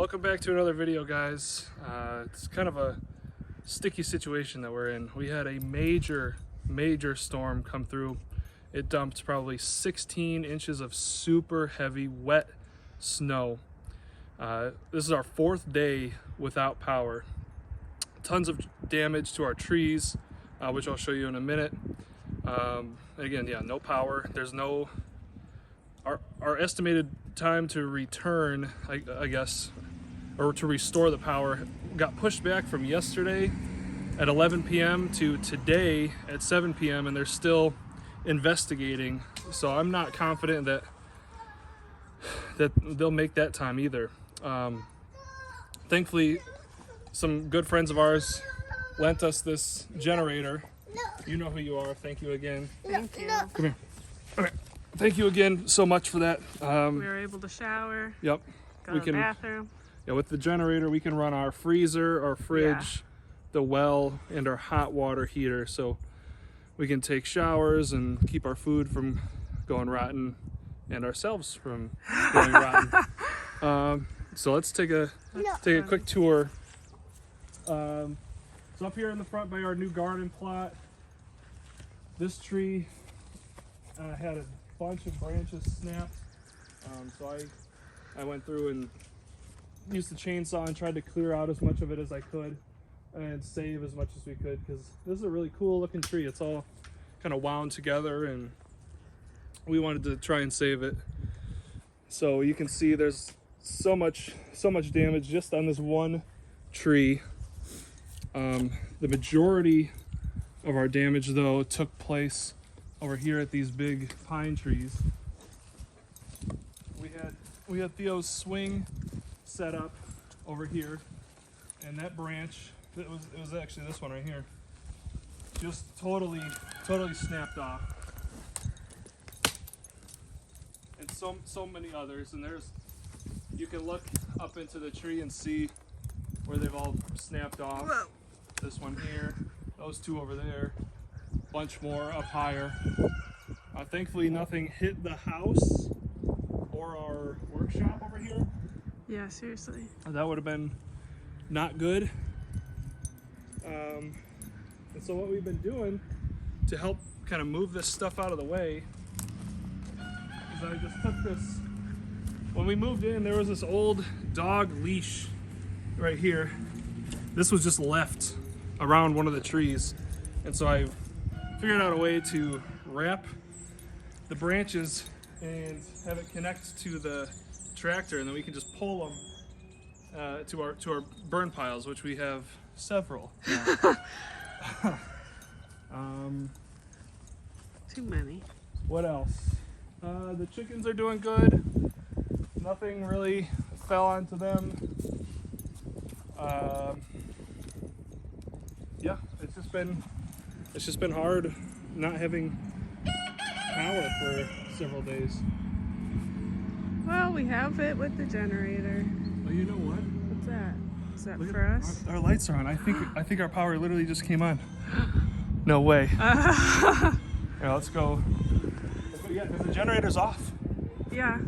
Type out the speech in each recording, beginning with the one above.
Welcome back to another video, guys. It's kind of a sticky situation that we're in. We had a major storm come through. It dumped probably 16 inches of super heavy wet snow. This is our fourth day without power. Tons of damage to our trees, which I'll show you in a minute. Again, yeah, no power. There's no our estimated time to return, I guess, or to restore the power got pushed back from yesterday at 11 p.m. to today at 7 p.m. and they're still investigating. So I'm not confident that they'll make that time either. Thankfully, some good friends of ours lent us this generator. You know who you are. Thank you again. Thank you. Come here. Okay. Thank you again so much for that. We were able to shower. Yep. Go to the bathroom. Yeah, with the generator, we can run our freezer, our fridge, the well, and our hot water heater. So we can take showers and keep our food from going rotten and ourselves from going rotten. So let's take a quick tour. So up here in the front by our new garden plot, this tree had a bunch of branches snapped. So I went through and used the chainsaw and tried to clear out as much of it as I could and save as much as we could, because this is a really cool looking tree. It's all kind of wound together and we wanted to try and save it. So you can see there's so much damage just on this one tree. The majority of our damage though took place over here at these big pine trees. We had Theo's swing set up over here, and that branch, it was actually this one right here, just totally snapped off. And so many others, and you can look up into the tree and see where they've all snapped off. Whoa. This one here, those two over there, bunch more up higher. Thankfully nothing hit the house or our workshop over here. Yeah, seriously. That would have been not good. And so what we've been doing to help kind of move this stuff out of the way is I just took this, when we moved in, there was this old dog leash right here. This was just left around one of the trees. And so I figured out a way to wrap the branches and have it connect to the tractor, and then we can just pull them to our burn piles, which we have several. Too many. What else? The chickens are doing good. Nothing really fell onto them. Yeah, it's just been hard not having power for several days. Well, we have it with the generator. Well, you know what? What's that? Is that Look for us? Our lights are on. I think our power literally just came on. No way. Yeah, Yeah, let's go. Yeah, because the generator's off. yeah,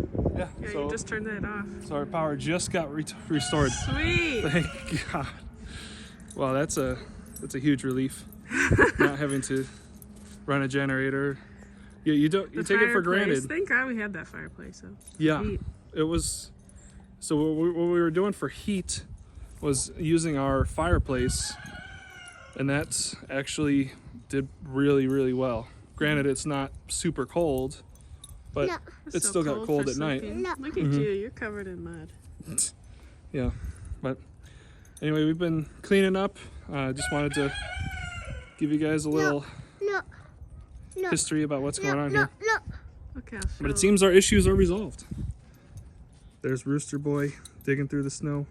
So, you just turned that off. so our power just got restored. Sweet. Thank God. Well, that's a huge relief. Not having to run a generator. You take it for granted. Thank God we had that fireplace. So Yeah, heat. it was. So what we were doing for heat was using our fireplace, and that actually did really well. Granted, it's not super cold, but it's So still got cold for at night. sleeping. Look at you, you're covered in mud. Yeah, but anyway, we've been cleaning up. Just wanted to give you guys a little history about what's going on here. Okay, But it seems our issues are resolved. There's Rooster Boy digging through the snow.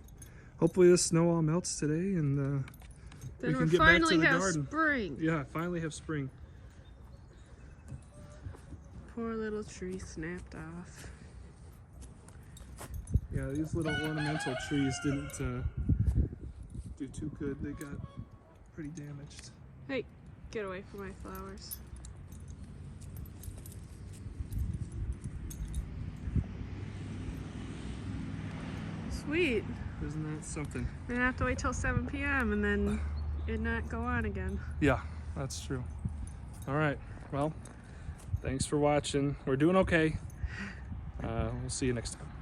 Hopefully the snow all melts today and we can get back to the garden. Spring. Yeah, finally have spring. Poor little tree snapped off. Yeah, these little ornamental trees didn't do too good. They got pretty damaged. Hey, get away from my flowers. sweet. Isn't that something? We're gonna have to wait till 7 p.m. and then it not go on again. Yeah, that's true. All right. Well, thanks for watching. We're doing okay. We'll see you next time.